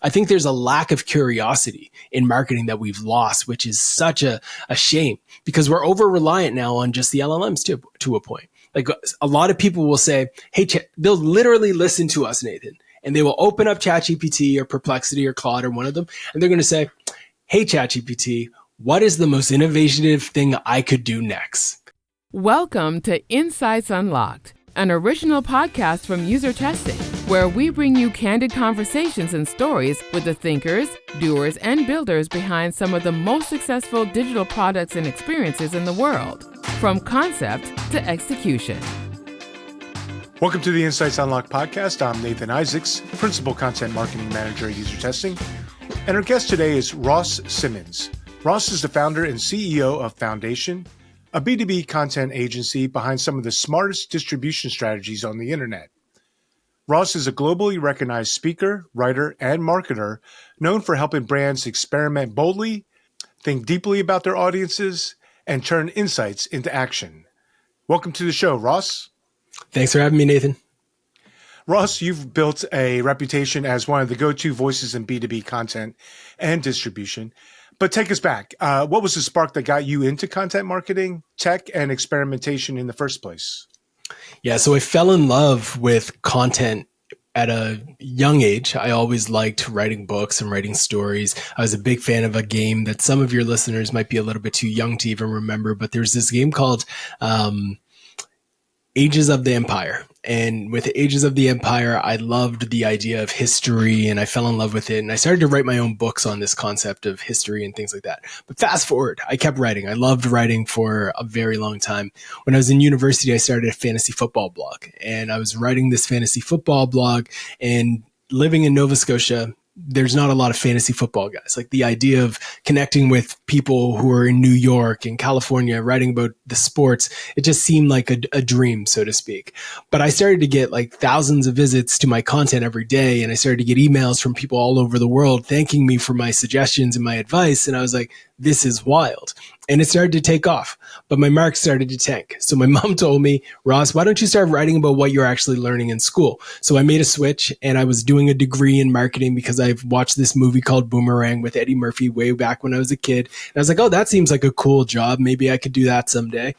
I think there's a lack of curiosity in marketing that we've lost, which is such a shame because we're over reliant now on just the LLMs to a point. Like a lot of people will say, hey, they'll literally listen to us, Nathan, and they will open up ChatGPT or Perplexity or Claude or one of them, and they're going to say, hey, ChatGPT, what is the most innovative thing I could do next? Welcome to Insights Unlocked, an original podcast from UserTesting, where we bring you candid conversations and stories with the thinkers, doers, and builders behind some of the most successful digital products and experiences in the world, from concept to execution. Welcome to the Insights Unlocked podcast. I'm Nathan Isaacs, Principal Content Marketing Manager at UserTesting, and our guest today is Ross Simmonds. Ross is the founder and CEO of Foundation, a B2B content agency behind some of the smartest distribution strategies on the internet. Ross is a globally recognized speaker, writer, and marketer known for helping brands experiment boldly, think deeply about their audiences, and turn insights into action. Welcome to the show, Ross. Thanks for having me, Nathan. Ross, you've built a reputation as one of the go-to voices in B2B content and distribution. But take us back. What was the spark that got you into content marketing, tech, and experimentation in the first place? Yeah, so I fell in love with content at a young age. I always liked writing books and writing stories. I was a big fan of a game that some of your listeners might be a little bit too young to even remember, but there's this game called Ages of the Empire. And with Ages of the Empire, I loved the idea of history and I fell in love with it. And I started to write my own books on this concept of history and things like that. But fast forward, I kept writing. I loved writing for a very long time. When I was in university, I started a fantasy football blog. And I was writing this fantasy football blog, and living in Nova Scotia, there's not a lot of fantasy football guys. Like the idea of connecting with people who are in New York and California, writing about the sports, it just seemed like a dream, so to speak. But I started to get like thousands of visits to my content every day. And I started to get emails from people all over the world thanking me for my suggestions and my advice. And I was like, this is wild. And it started to take off, but my marks started to tank. So my mom told me, Ross, why don't you start writing about what you're actually learning in school? So I made a switch, and I was doing a degree in marketing because I've watched this movie called Boomerang with Eddie Murphy way back when I was a kid. And I was like, oh, that seems like a cool job. Maybe I could do that someday.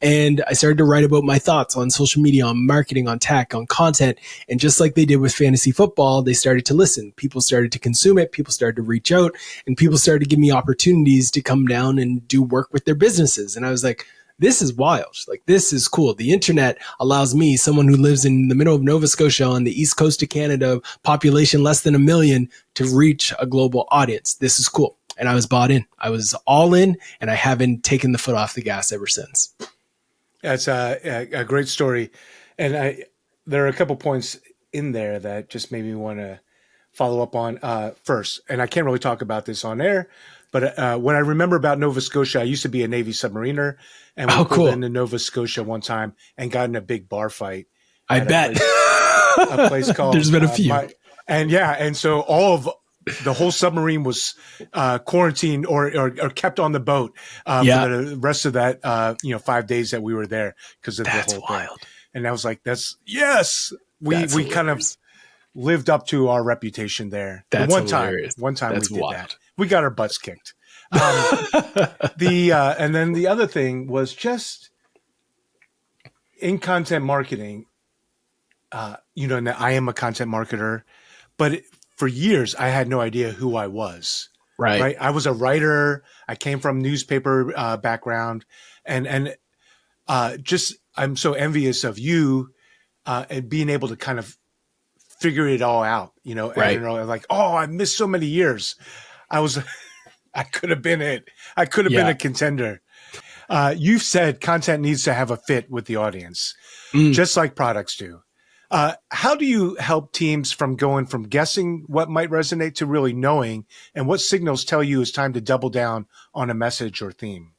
And I started to write about my thoughts on social media, on marketing, on tech, on content. And just like they did with fantasy football, they started to listen. People started to consume it. People started to reach out, and people started to give me opportunities to come down and do work with their businesses. And I was like, this is wild. Like, this is cool. The internet allows me, someone who lives in the middle of Nova Scotia on the east coast of Canada, population less than 1 million, to reach a global audience. This is cool. And I was bought in. I was all in, and I haven't taken the foot off the gas ever since. That's a great story. And there are a couple points in there that just made me want to follow up on first. And I can't really talk about this on air, but when I remember about Nova Scotia, I used to be a Navy submariner, and we pulled into Nova Scotia one time and got in a big bar fight. I bet. A place called... There's been a few. And so the whole submarine was quarantined or kept on the boat for the rest of that 5 days that we were there because of the whole thing. And I was like, we kind of lived up to our reputation there. That's one hilarious. Time That's we did wild. that. We got our butts kicked. And then the other thing was just in content marketing, and I am a content marketer, but for years I had no idea who I was. Right. I was a writer. I came from newspaper background, and I'm so envious of you and being able to kind of figure it all out, Right. And like, oh, I missed so many years. I could have been it. I could have been a contender. You've said content needs to have a fit with the audience, just like products do. How do you help teams from going from guessing what might resonate to really knowing, and what signals tell you it's time to double down on a message or theme?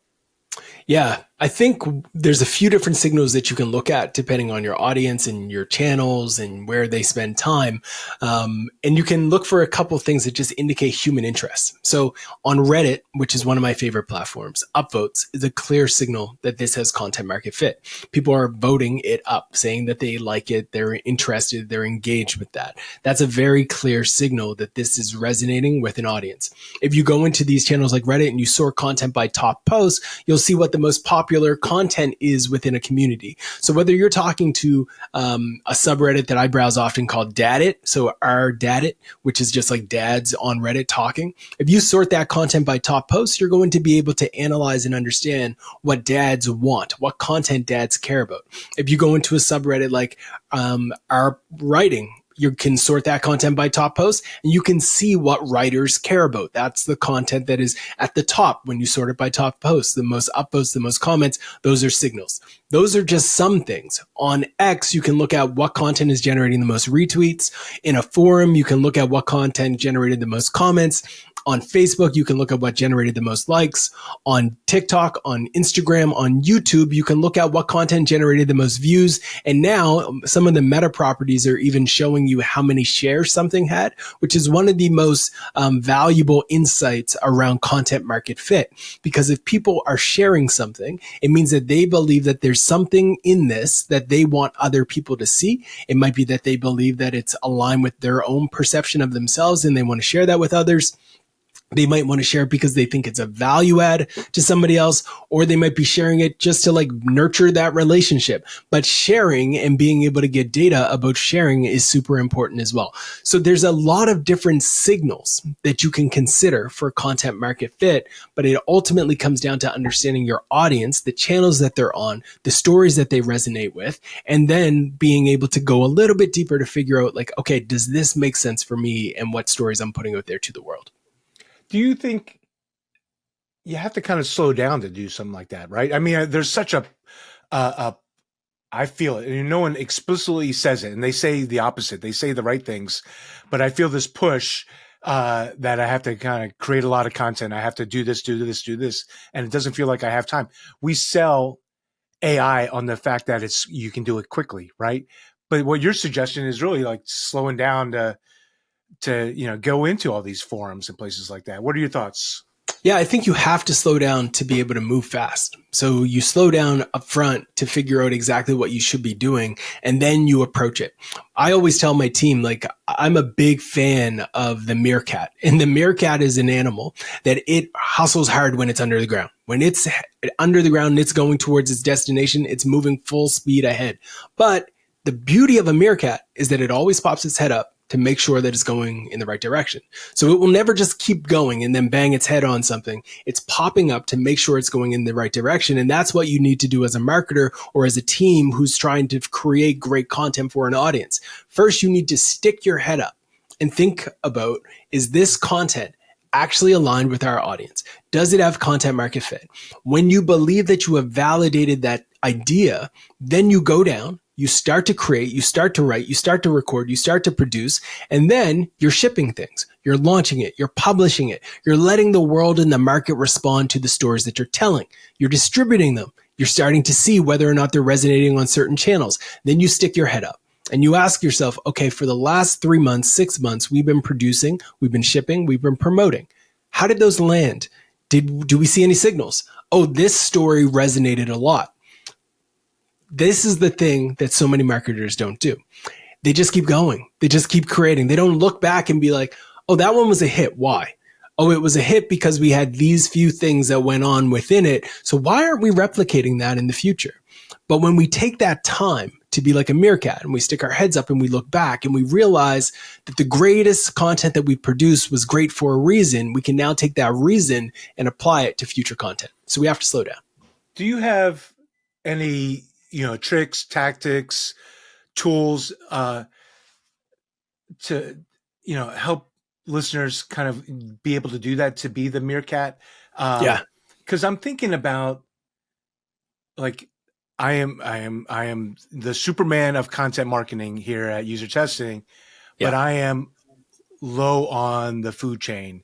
Yeah. I think there's a few different signals that you can look at depending on your audience and your channels and where they spend time. And you can look for a couple of things that just indicate human interest. So on Reddit, which is one of my favorite platforms, upvotes is a clear signal that this has content market fit. People are voting it up, saying that they like it, they're interested, they're engaged with that. That's a very clear signal that this is resonating with an audience. If you go into these channels like Reddit and you sort content by top posts, you'll see what the most popular content is within a community. So whether you're talking to a subreddit that I browse often called Daddit, so our Daddit, which is just like dads on Reddit talking, if you sort that content by top posts, you're going to be able to analyze and understand what dads want, what content dads care about. If you go into a subreddit like our writing, you can sort that content by top posts and you can see what writers care about. That's the content that is at the top when you sort it by top posts. The most upvotes, the most comments, those are signals. Those are just some things. On X, you can look at what content is generating the most retweets. In a forum, you can look at what content generated the most comments. On Facebook, you can look at what generated the most likes. On TikTok, on Instagram, on YouTube, you can look at what content generated the most views. And now some of the meta properties are even showing you how many shares something had, which is one of the most valuable insights around content market fit. Because if people are sharing something, it means that they believe that there's something in this that they want other people to see. It might be that they believe that it's aligned with their own perception of themselves and they want to share that with others. They might want to share it because they think it's a value add to somebody else, or they might be sharing it just to like nurture that relationship. But sharing and being able to get data about sharing is super important as well. So there's a lot of different signals that you can consider for content market fit, but it ultimately comes down to understanding your audience, the channels that they're on, the stories that they resonate with, and then being able to go a little bit deeper to figure out like, okay, does this make sense for me and what stories I'm putting out there to the world? Do you think you have to kind of slow down to do something like that, right? I mean, there's such I feel it, and no one explicitly says it, and they say the opposite. They say the right things, but I feel this push that I have to kind of create a lot of content. I have to do this, and it doesn't feel like I have time. We sell AI on the fact that you can do it quickly, right? But what your suggestion is really like slowing down to go into all these forums and places like that. What are your thoughts? Yeah, I think you have to slow down to be able to move fast. So you slow down up front to figure out exactly what you should be doing, and then you approach it. I always tell my team, like, I'm a big fan of the meerkat. And the meerkat is an animal that it hustles hard when it's under the ground. When it's under the ground and it's going towards its destination, it's moving full speed ahead. But the beauty of a meerkat is that it always pops its head up to make sure that it's going in the right direction. So it will never just keep going and then bang its head on something. It's popping up to make sure it's going in the right direction. And that's what you need to do as a marketer or as a team who's trying to create great content for an audience. First, you need to stick your head up and think about, is this content actually aligned with our audience? Does it have content market fit? When you believe that you have validated that idea, then you go down, you start to create, you start to write, you start to record, you start to produce, and then you're shipping things. You're launching it, you're publishing it, you're letting the world and the market respond to the stories that you're telling. You're distributing them. You're starting to see whether or not they're resonating on certain channels. Then you stick your head up and you ask yourself, okay, for the last 3 months, 6 months, we've been producing, we've been shipping, we've been promoting. How did those land? Do we see any signals? Oh, this story resonated a lot. This is the thing that so many marketers don't do. They just keep going. They just keep creating. They don't look back and be like, oh, that one was a hit. Why? Oh, it was a hit because we had these few things that went on within it. So why aren't we replicating that in the future? But when we take that time to be like a meerkat and we stick our heads up and we look back and we realize that the greatest content that we produced was great for a reason, we can now take that reason and apply it to future content. So we have to slow down. Do you have any tricks, tactics, tools to help listeners kind of be able to do that, to be the meerkat? Yeah. Because I'm thinking about, like, I am the Superman of content marketing here at UserTesting, but I am low on the food chain.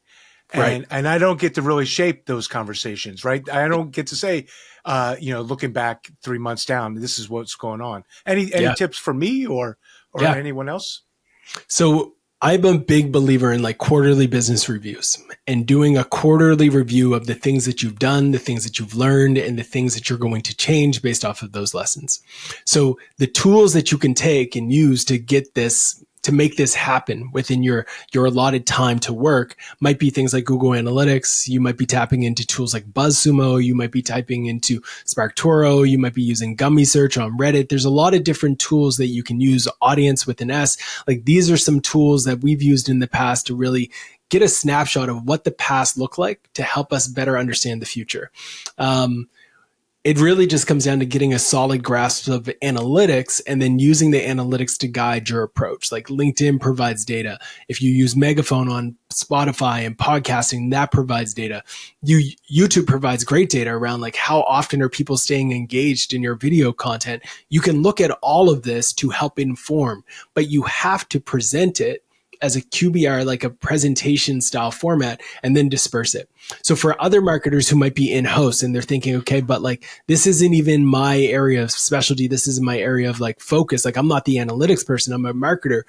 Right. And I don't get to really shape those conversations, right? I don't get to say, looking back 3 months down, this is what's going on. Any Yeah. tips for me or Yeah. anyone else? So I'm a big believer in like quarterly business reviews and doing a quarterly review of the things that you've done, the things that you've learned, and the things that you're going to change based off of those lessons. So the tools that you can take and use to get this, to make this happen within your allotted time to work might be things like Google Analytics. You might be tapping into tools like BuzzSumo. You might be typing into SparkToro. You might be using Gummy Search on Reddit. There's a lot of different tools that you can use. Audience with an S. Like these are some tools that we've used in the past to really get a snapshot of what the past looked like to help us better understand the future. It really just comes down to getting a solid grasp of analytics and then using the analytics to guide your approach. Like LinkedIn provides data. If you use Megaphone on Spotify and podcasting, that provides data. YouTube provides great data around like how often are people staying engaged in your video content. You can look at all of this to help inform, but you have to present it as a QBR, like a presentation style format, and then disperse it. So for other marketers who might be in-house and they're thinking, okay, but like, this isn't even my area of specialty. This isn't my area of like focus. Like I'm not the analytics person. I'm a marketer.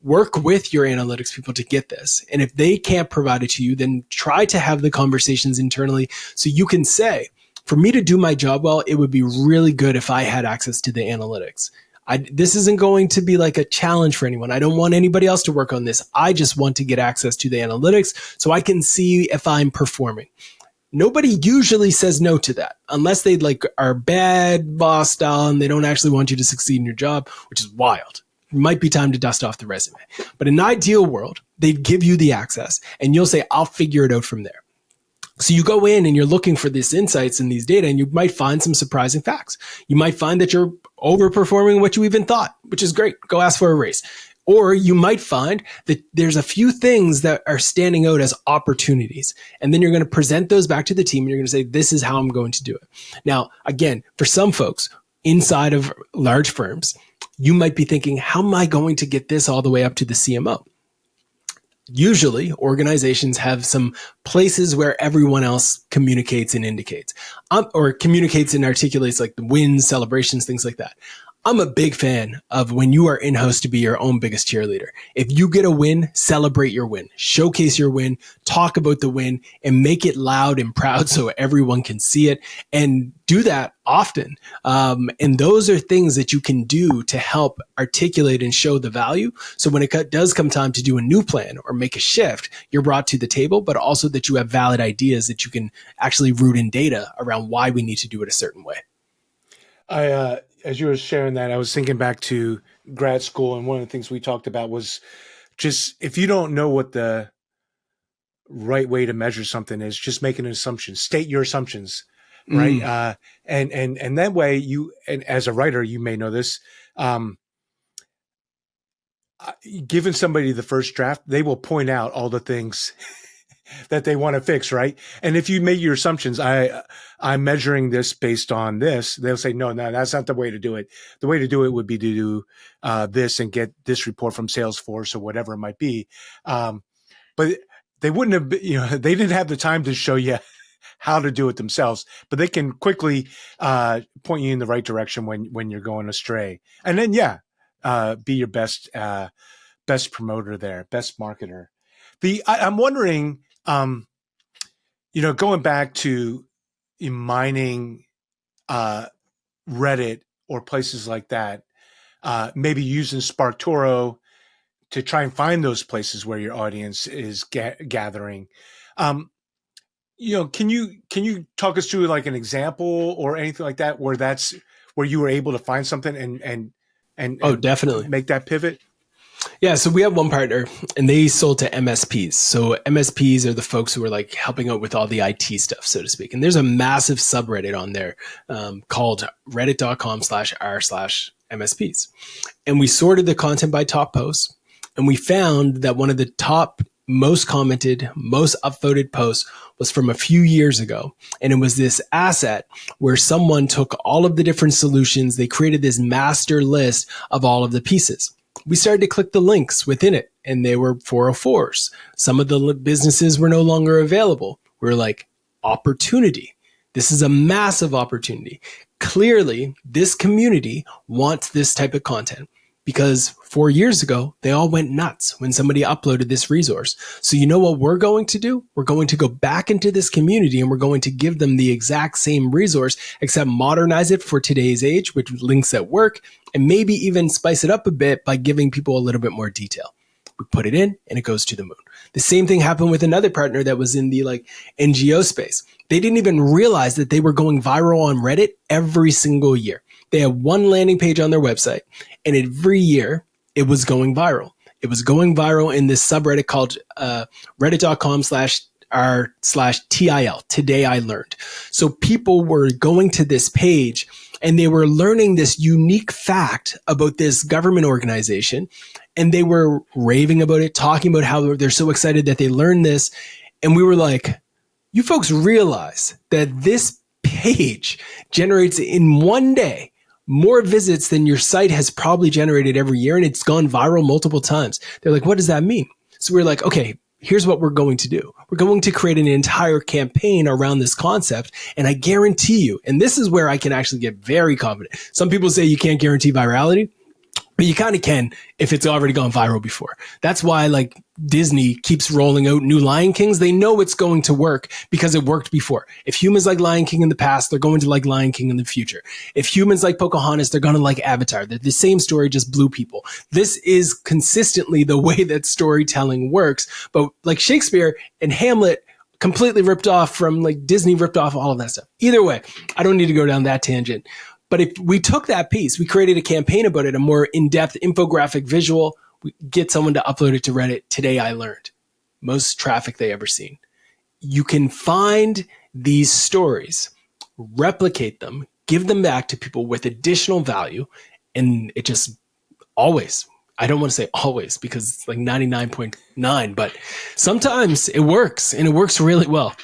Work with your analytics people to get this. And if they can't provide it to you, then try to have the conversations internally so you can say, for me to do my job well, it would be really good if I had access to the analytics. This isn't going to be like a challenge for anyone. I don't want anybody else to work on this. I just want to get access to the analytics so I can see if I'm performing. Nobody usually says no to that unless they like are bad boss style and they don't actually want you to succeed in your job, which is wild. It might be time to dust off the resume. But in an ideal world, they'd give you the access and you'll say, I'll figure it out from there. So you go in and you're looking for these insights and these data, and you might find some surprising facts. You might find that you're overperforming what you even thought, which is great. Go ask for a raise. Or you might find that there's a few things that are standing out as opportunities. And then you're going to present those back to the team and you're going to say, this is how I'm going to do it. Now, again, for some folks inside of large firms, you might be thinking, how am I going to get this all the way up to the CMO? Usually organizations have some places where everyone else communicates and indicates, or communicates and articulates like the wins, celebrations, things like that. I'm a big fan of when you are in-house to be your own biggest cheerleader. If you get a win, celebrate your win, showcase your win, talk about the win, and make it loud and proud so everyone can see it, and do that often. And those are things that you can do to help articulate and show the value. So when it does come time to do a new plan or make a shift, you're brought to the table, but also that you have valid ideas that you can actually root in data around why we need to do it a certain way. As you were sharing that, I was thinking back to grad school, and one of the things we talked about was just if you don't know what the right way to measure something is, just make an assumption, state your assumptions, right? And that way you, and as a writer, you may know this, giving somebody the first draft, they will point out all the things that they want to fix, right? And if you make your assumptions, I'm measuring this based on this, they'll say, no, that's not the way to do it. The way to do it would be to do this and get this report from Salesforce or whatever it might be. But they wouldn't have, they didn't have the time to show you how to do it themselves, but they can quickly point you in the right direction when you're going astray. And then, be your best promoter there, best marketer. I'm wondering, going back to mining Reddit or places like that, maybe using SparkToro to try and find those places where your audience is gathering. Can you talk us through like an example or anything like that where you were able to find something and definitely make that pivot? Yeah, so we have one partner and they sold to MSPs. So MSPs are the folks who are like helping out with all the IT stuff, so to speak. And there's a massive subreddit on there called reddit.com/r/MSPs. And we sorted the content by top posts, and we found that one of the top most commented, most upvoted posts was from a few years ago. And it was this asset where someone took all of the different solutions. They created this master list of all of the pieces. We started to click the links within it, and they were 404s. Some of the businesses were no longer available. We were like, opportunity. This is a massive opportunity. Clearly, this community wants this type of content, because 4 years ago, they all went nuts when somebody uploaded this resource. So you know what we're going to do? We're going to go back into this community and we're going to give them the exact same resource, except modernize it for today's age with links that work, and maybe even spice it up a bit by giving people a little bit more detail. We put it in and it goes to the moon. The same thing happened with another partner that was in the NGO space. They didn't even realize that they were going viral on Reddit every single year. They had one landing page on their website, and every year it was going viral. It was going viral in this subreddit called reddit.com/r/TIL. Today I learned. So people were going to this page and they were learning this unique fact about this government organization, and they were raving about it, talking about how they're so excited that they learned this. And we were like, you folks realize that this page generates in one day more visits than your site has probably generated every year, and it's gone viral multiple times. They're like, what does that mean? So we're like, okay, here's what we're going to do. We're going to create an entire campaign around this concept, and I guarantee you, and this is where I can actually get very confident. Some people say you can't guarantee virality, but you kind of can if it's already gone viral before. That's why Disney keeps rolling out new Lion Kings. They know it's going to work because it worked before. If humans like Lion King in the past, they're going to like Lion King in the future. If humans like Pocahontas, they're going to like Avatar. They're the same story, just blue people. This is consistently the way that storytelling works. But like Shakespeare and Hamlet completely ripped off from Disney ripped off all of that stuff. Either way, I don't need to go down that tangent. But if we took that piece, we created a campaign about it, a more in-depth infographic visual, we get someone to upload it to Reddit. Today I learned. Most traffic they ever seen. You can find these stories, replicate them, give them back to people with additional value, and it just always, I don't want to say always because it's 99.9, but sometimes it works, and it works really well.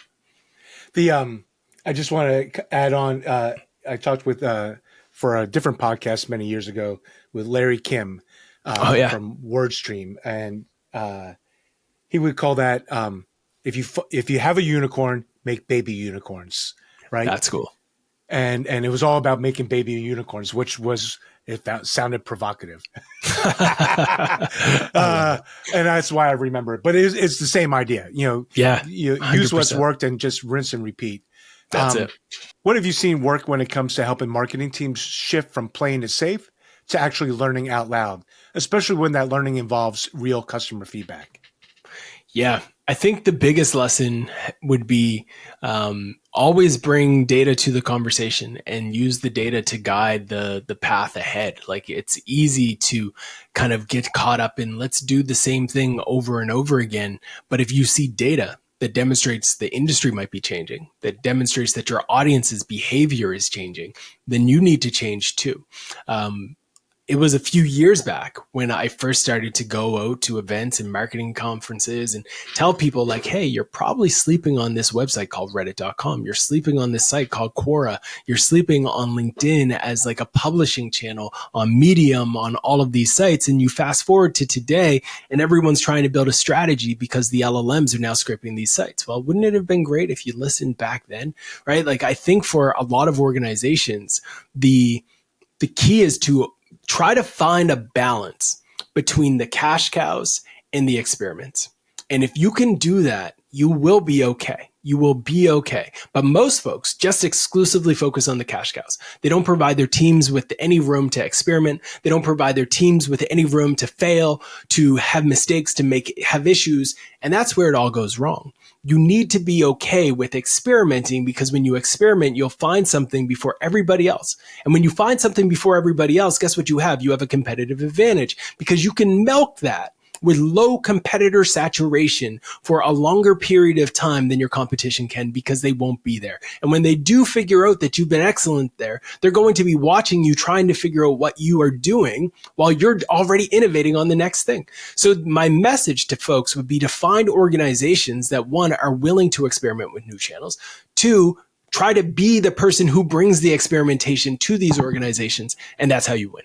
I just want to add on, I talked with for a different podcast many years ago with Larry Kim from WordStream, and he would call that if you have a unicorn, make baby unicorns, right? That's cool. And it was all about making baby unicorns, which sounded provocative, and that's why I remember it. But it's the same idea, you use 100%. What's worked and just rinse and repeat. That's it. What have you seen work when it comes to helping marketing teams shift from playing it safe to actually learning out loud, especially when that learning involves real customer feedback? Yeah, I think the biggest lesson would be always bring data to the conversation and use the data to guide the path ahead. It's easy to kind of get caught up in let's do the same thing over and over again. But if you see data that demonstrates the industry might be changing, that demonstrates that your audience's behavior is changing, then you need to change too. It was a few years back when I first started to go out to events and marketing conferences and tell people hey, you're probably sleeping on this website called reddit.com. You're sleeping on this site called Quora. You're sleeping on LinkedIn as a publishing channel, on Medium, on all of these sites. And you fast forward to today and everyone's trying to build a strategy because the LLMs are now scraping these sites. Well, wouldn't it have been great if you listened back then, right? I think for a lot of organizations, the key is to try to find a balance between the cash cows and the experiments. And if you can do that, you will be okay. You will be okay. But most folks just exclusively focus on the cash cows. They don't provide their teams with any room to experiment. They don't provide their teams with any room to fail, to have mistakes, to have issues. And that's where it all goes wrong. You need to be okay with experimenting, because when you experiment, you'll find something before everybody else. And when you find something before everybody else, guess what you have? You have a competitive advantage, because you can milk that with low competitor saturation for a longer period of time than your competition can, because they won't be there. And when they do figure out that you've been excellent there, they're going to be watching you, trying to figure out what you are doing while you're already innovating on the next thing. So my message to folks would be to find organizations that, one, are willing to experiment with new channels, two, try to be the person who brings the experimentation to these organizations, and that's how you win.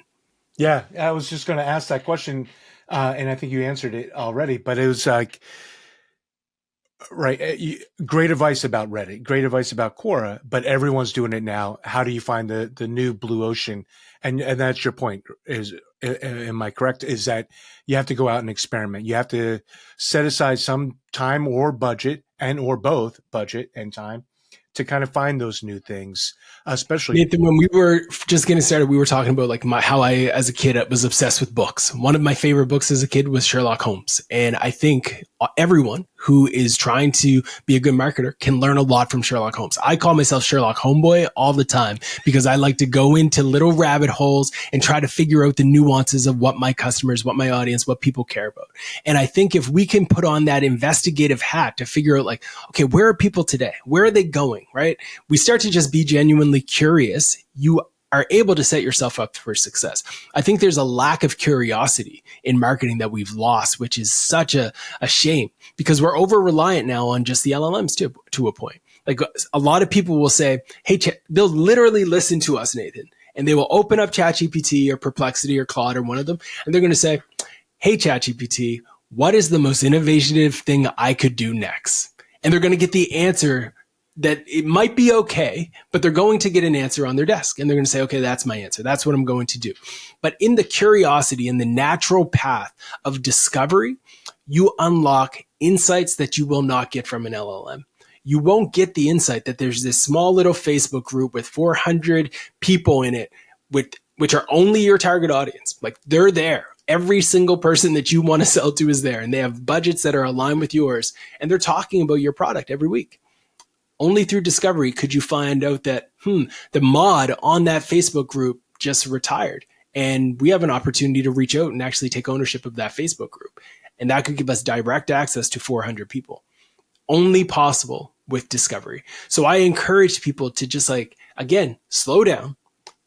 Yeah, I was just going to ask that question, and I think you answered it already. But it was like, right, great advice about Reddit, great advice about Quora, but everyone's doing it now. How do you find the new blue ocean? And that's your point. Am I correct? Is that you have to go out and experiment. You have to set aside some time or budget, and or both budget and time, to kind of find those new things, especially. Nathan, when we were just getting started, we were talking about like how I, as a kid, was obsessed with books. One of my favorite books as a kid was Sherlock Holmes. And I think everyone who is trying to be a good marketer can learn a lot from Sherlock Holmes. I call myself Sherlock Homeboy all the time because I like to go into little rabbit holes and try to figure out the nuances of what my customers, what my audience, what people care about. And I think if we can put on that investigative hat to figure out like, okay, where are people today? Where are they going? Right? We start to just be genuinely curious. You are able to set yourself up for success. I think there's a lack of curiosity in marketing that we've lost, which is such a shame because we're over reliant now on just the LLMs to a point. Like a lot of people will say, hey, they'll literally listen to us, Nathan, and they will open up ChatGPT or Perplexity or Claude or one of them, and they're going to say, hey, ChatGPT, what is the most innovative thing I could do next? And they're going to get the answer that it might be okay, but they're going to get an answer on their desk and they're going to say, okay, that's my answer. That's what I'm going to do. But in the curiosity and the natural path of discovery, you unlock insights that you will not get from an LLM. You won't get the insight that there's this small little Facebook group with 400 people in it, which are only your target audience. Like they're there. Every single person that you want to sell to is there, and they have budgets that are aligned with yours, and they're talking about your product every week. Only through discovery could you find out that, the mod on that Facebook group just retired. And we have an opportunity to reach out and actually take ownership of that Facebook group. And that could give us direct access to 400 people. Only possible with discovery. So I encourage people to just again, slow down,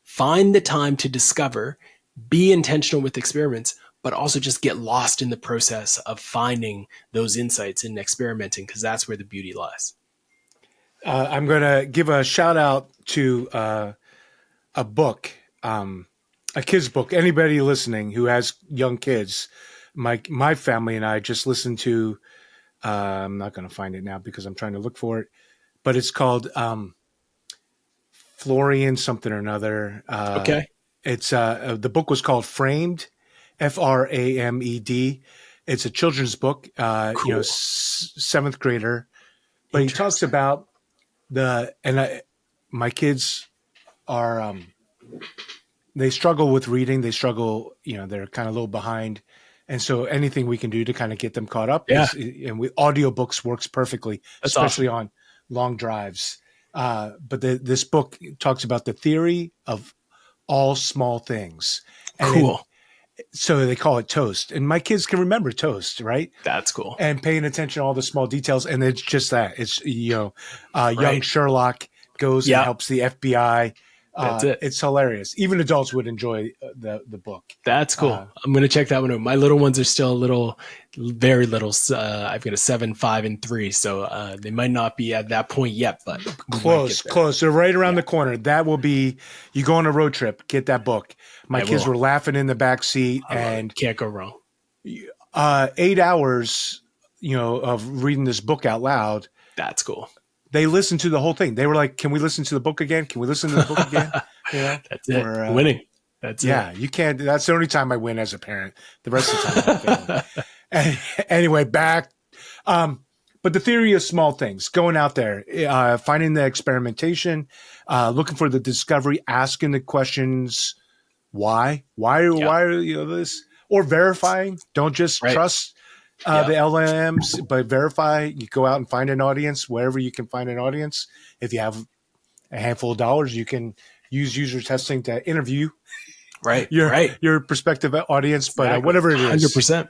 find the time to discover, be intentional with experiments, but also just get lost in the process of finding those insights and experimenting, because that's where the beauty lies. I'm going to give a shout out to a book, a kid's book. Anybody listening who has young kids, my family and I just listened to. I'm not going to find it now because I'm trying to look for it, but it's called Florian something or another. Okay. It's the book was called Framed, Framed. It's a children's book. Cool. Seventh grader, but he talks about my kids are they struggle with reading. They struggle, they're kind of a little behind. And so anything we can do to kind of get them caught up. Yeah. And audiobooks works perfully, That's especially awesome. on long drives. But this book talks about the theory of all small things. And Cool. So they call it TOAST. And my kids can remember TOAST, right? That's cool. And paying attention to all the small details. And it's just that. It's, young Right. Sherlock goes and helps the FBI. That's it. It's hilarious. Even adults would enjoy the book. That's cool. I'm going to check that one out. My little ones are still very little. I've got a 7, 5, and 3. So they might not be at that point yet, but close. They're right around the corner. That will be, you go on a road trip, get that book. My kids were laughing in the back seat and can't go wrong. 8 hours, of reading this book out loud. That's cool. They listened to the whole thing. They were like, can we listen to the book again? Can we listen to the book again? That's it. Winning. That's it. Yeah, you can't. That's the only time I win as a parent. The rest of the time I'm failing. Anyway, back. But the theory of small things, going out there, finding the experimentation, looking for the discovery, asking the questions, why are this, or verifying. Don't just trust the LLMs, but verify. You go out and find an audience wherever you can find an audience. If you have a handful of dollars, you can use UserTesting to interview your prospective audience. But whatever it is, 100%.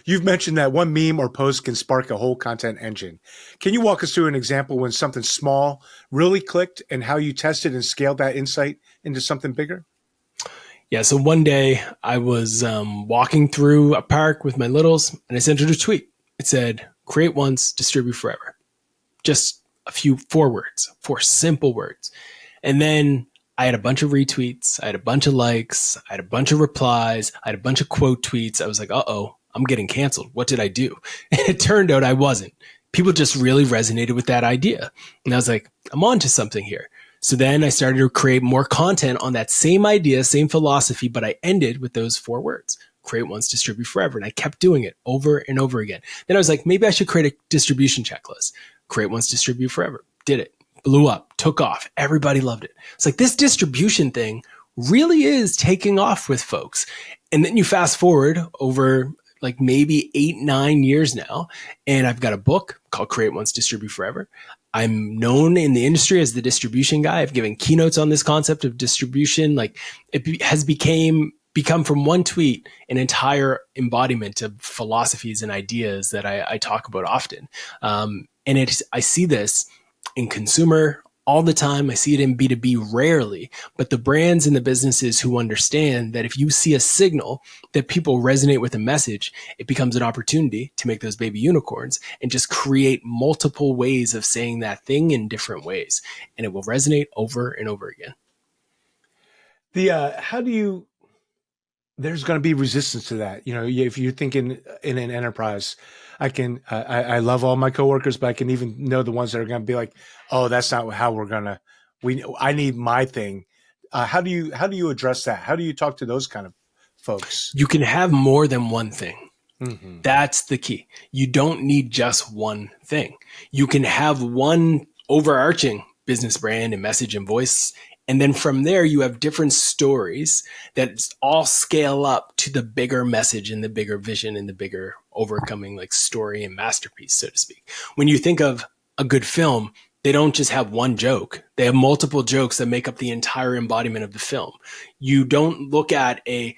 You've mentioned that one meme or post can spark a whole content engine. Can you walk us through an example when something small really clicked and how you tested and scaled that insight into something bigger? Yeah. So one day I was walking through a park with my littles and I sent her a tweet. It said, create once, distribute forever. Just 4 simple words. And then I had a bunch of retweets. I had a bunch of likes. I had a bunch of replies. I had a bunch of quote tweets. I was like, uh-oh, I'm getting canceled. What did I do? And it turned out I wasn't. People just really resonated with that idea. And I was like, I'm onto something here. So then I started to create more content on that same idea, same philosophy, but I ended with those 4 words: create once, distribute forever. And I kept doing it over and over again. Then I was like, maybe I should create a distribution checklist. Create once, distribute forever. Did it. Blew up, took off. Everybody loved it. It's like this distribution thing really is taking off with folks. And then you fast forward over like maybe 8-9 years now, and I've got a book called Create Once, Distribute Forever. I'm known in the industry as the distribution guy. I've given keynotes on this concept of distribution. Like it has become from one tweet an entire embodiment of philosophies and ideas that I talk about often. I see this in consumer all the time. I see it in B2B rarely, but the brands and the businesses who understand that if you see a signal that people resonate with a message, it becomes an opportunity to make those baby unicorns and just create multiple ways of saying that thing in different ways. And it will resonate over and over again. There's going to be resistance to that. If you're thinking in an enterprise, I love all my coworkers, but I can even know the ones that are going to be like, oh, that's not how I need my thing. How do you address that? How do you talk to those kind of folks? You can have more than one thing. Mm-hmm. That's the key. You don't need just one thing. You can have one overarching business brand and message and voice. And then from there, you have different stories that all scale up to the bigger message and the bigger vision and the bigger overcoming like story and masterpiece, so to speak. When you think of a good film, they don't just have one joke. They have multiple jokes that make up the entire embodiment of the film. You don't look at a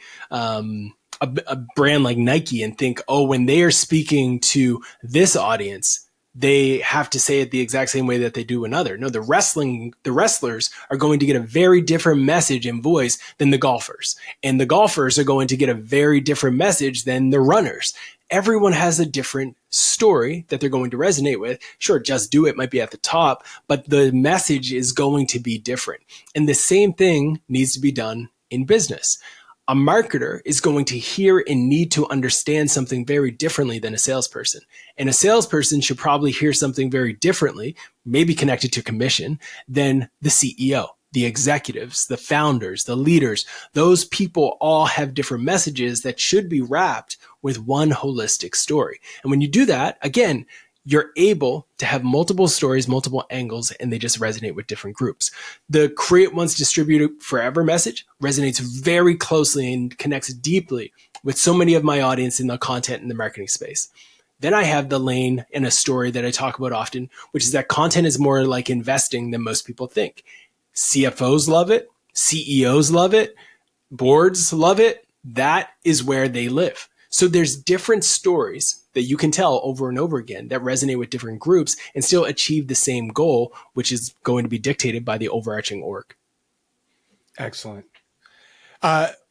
brand like Nike and think, oh, when they are speaking to this audience, they have to say it the exact same way that they do another. No, the wrestlers are going to get a very different message and voice than the golfers. And the golfers are going to get a very different message than the runners. Everyone has a different story that they're going to resonate with. Sure, Just Do It might be at the top, but the message is going to be different. And the same thing needs to be done in business. A marketer is going to hear and need to understand something very differently than a salesperson. And a salesperson should probably hear something very differently, maybe connected to commission, than the CEO, the executives, the founders, the leaders. Those people all have different messages that should be wrapped with one holistic story. And when you do that, again, you're able to have multiple stories, multiple angles, and they just resonate with different groups. The create once, distribute forever message resonates very closely and connects deeply with so many of my audience in the content and the marketing space. Then I have the lane in a story that I talk about often, which is that content is more like investing than most people think. CFOs love it. CEOs love it. Boards love it. That is where they live. So there's different stories that you can tell over and over again that resonate with different groups and still achieve the same goal, which is going to be dictated by the overarching org. Excellent.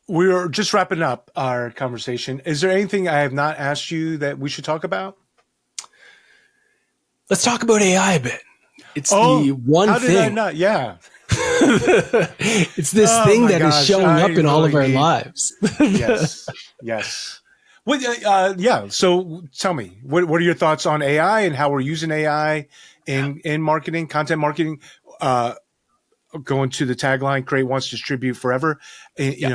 We're just wrapping up our conversation. Is there anything I have not asked you that we should talk about? Let's talk about AI a bit. It's the one how thing. Did I not? Yeah. It's this thing that is showing up in all of our lives. Yes. Well, yeah. So tell me, what are your thoughts on AI and how we're using AI in marketing, content marketing? Going to the tagline, create once, distribute forever.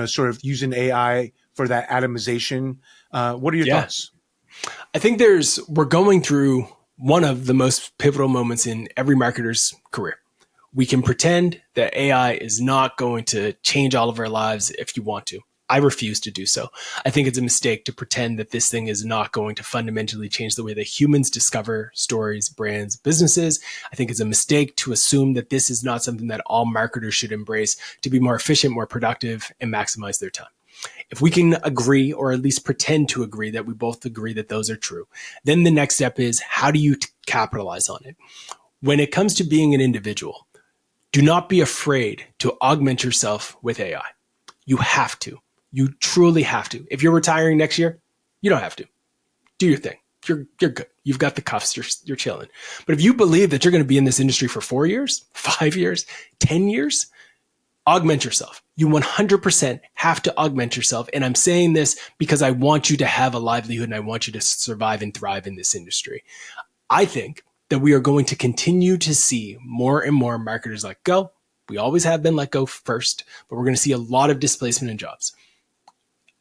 Sort of using AI for that atomization. What are your thoughts? I think we're going through one of the most pivotal moments in every marketer's career. We can pretend that AI is not going to change all of our lives if you want to. I refuse to do so. I think it's a mistake to pretend that this thing is not going to fundamentally change the way that humans discover stories, brands, businesses. I think it's a mistake to assume that this is not something that all marketers should embrace to be more efficient, more productive, and maximize their time. If we can agree, or at least pretend to agree that we both agree that those are true, then the next step is how do you capitalize on it? When it comes to being an individual, do not be afraid to augment yourself with AI. You have to. You truly have to. If you're retiring next year, you don't have to. Do your thing. You're good. You've got the cuffs. You're chilling. But if you believe that you're going to be in this industry for 4 years, 5 years, 10 years, augment yourself. You 100% have to augment yourself. And I'm saying this because I want you to have a livelihood and I want you to survive and thrive in this industry. I think that we are going to continue to see more and more marketers let go. We always have been let go first, but we're going to see a lot of displacement in jobs.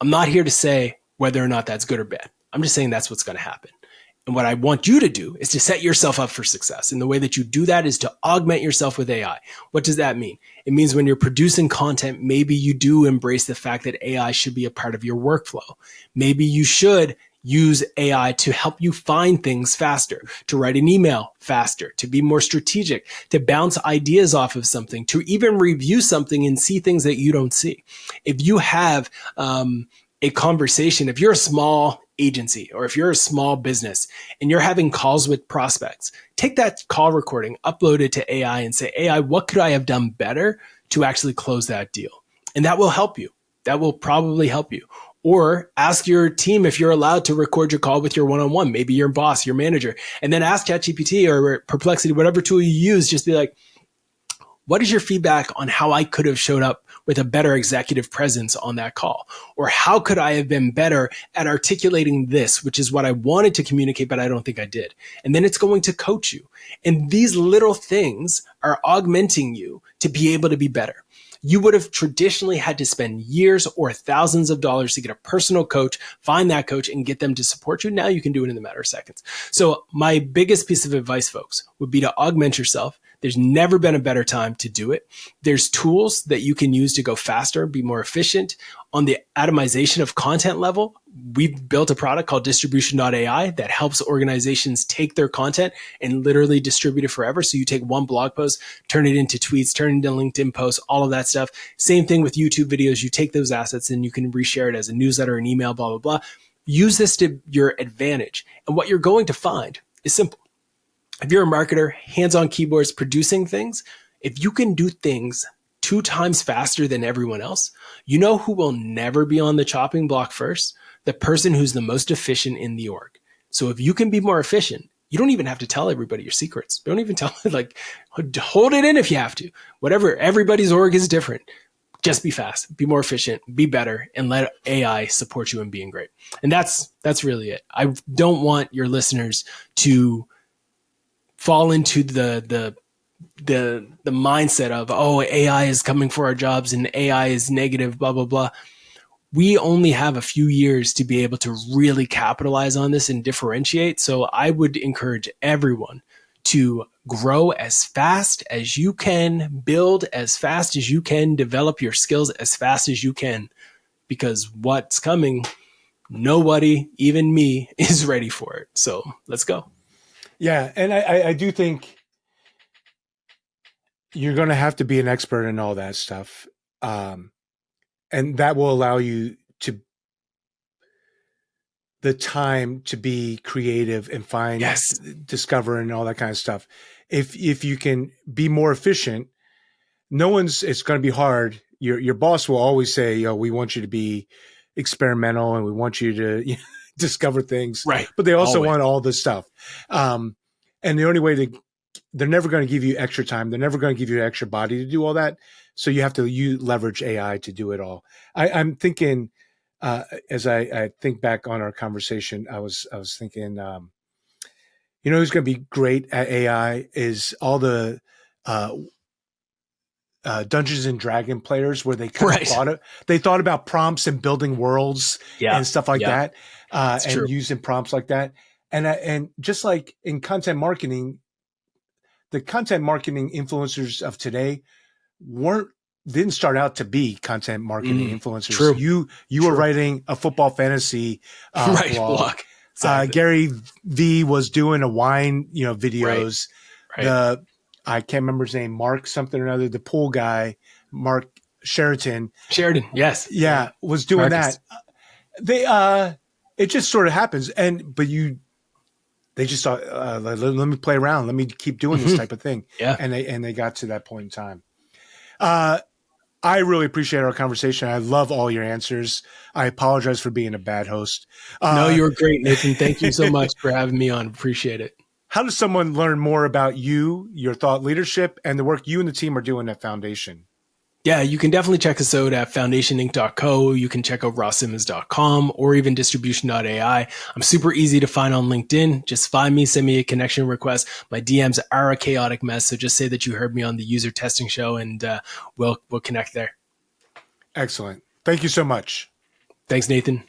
I'm not here to say whether or not that's good or bad. I'm just saying that's what's going to happen. And what I want you to do is to set yourself up for success. And the way that you do that is to augment yourself with AI. What does that mean? It means when you're producing content, maybe you do embrace the fact that AI should be a part of your workflow. Maybe you should use AI to help you find things faster, to write an email faster, to be more strategic, to bounce ideas off of something, to even review something and see things that you don't see. If you have a conversation, if you're a small agency or if you're a small business and you're having calls with prospects, take that call recording, upload it to AI and say, AI, what could I have done better to actually close that deal? And that will help you. That will probably help you. Or ask your team if you're allowed to record your call with your one-on-one, maybe your boss, your manager, and then ask ChatGPT or Perplexity, whatever tool you use, just be like, what is your feedback on how I could have showed up with a better executive presence on that call? Or how could I have been better at articulating this, which is what I wanted to communicate, but I don't think I did. And then it's going to coach you. And these little things are augmenting you to be able to be better. You would have traditionally had to spend years or thousands of dollars to get a personal coach, find that coach and get them to support you. Now you can do it in a matter of seconds. So my biggest piece of advice, folks, would be to augment yourself. There's never been a better time to do it. There's tools that you can use to go faster, be more efficient. On the atomization of content level, we've built a product called distribution.ai that helps organizations take their content and literally distribute it forever. So you take one blog post, turn it into tweets, turn it into LinkedIn posts, all of that stuff. Same thing with YouTube videos. You take those assets and you can reshare it as a newsletter, an email, blah, blah, blah. Use this to your advantage. And what you're going to find is simple. If you're a marketer, hands on keyboards, producing things, if you can do things 2 times faster than everyone else, you know who will never be on the chopping block first? The person who's the most efficient in the org. So if you can be more efficient, you don't even have to tell everybody your secrets. Don't even tell, like, hold it in if you have to. Whatever, everybody's org is different. Just be fast, be more efficient, be better, and let AI support you in being great. And that's really it. I don't want your listeners to fall into the mindset of, oh, AI is coming for our jobs and AI is negative, blah, blah, blah. We only have a few years to be able to really capitalize on this and differentiate. So I would encourage everyone to grow as fast as you can, build as fast as you can, develop your skills as fast as you can, because what's coming, nobody, even me, is ready for it. So let's go. Yeah. And I do think you're going to have to be an expert in all that stuff. And that will allow you to the time to be creative and find, Yes, discover and all that kind of stuff. If you can be more efficient, it's going to be hard. Your boss will always say, yo, we want you to be experimental and we want you to discover things. right. But they also Always. want all this stuff. And the only way they're never going to give you extra time. They're never going to give you extra body to do all that. So you have to leverage AI to do it all. I'm thinking, as I think back on our conversation, I was thinking, who's going to be great at AI is all the Dungeons and Dragon players, where they kind of thought about prompts and building worlds and stuff like that, and using prompts like that. And just like in content marketing, the content marketing influencers of today didn't start out to be content marketing influencers. True. You were writing a football fantasy blog. Exactly. Gary V was doing a wine, videos. Right. I can't remember his name, Mark something or another, the pool guy, Mark Sheridan. Yes. Yeah, was doing Marcus. That. It just sort of happens. They just thought, let me play around. Let me keep doing this type of thing. Yeah. And they got to that point in time. I really appreciate our conversation. I love all your answers. I apologize for being a bad host. No, you were great, Nathan. Thank you so much for having me on. Appreciate it. How does someone learn more about you, your thought leadership, and the work you and the team are doing at Foundation? Yeah, you can definitely check us out at foundationinc.co. You can check out rosssimmons.com or even distribution.ai. I'm super easy to find on LinkedIn. Just find me, send me a connection request. My DMs are a chaotic mess, so just say that you heard me on the user testing show, and we'll connect there. Excellent. Thank you so much. Thanks, Nathan.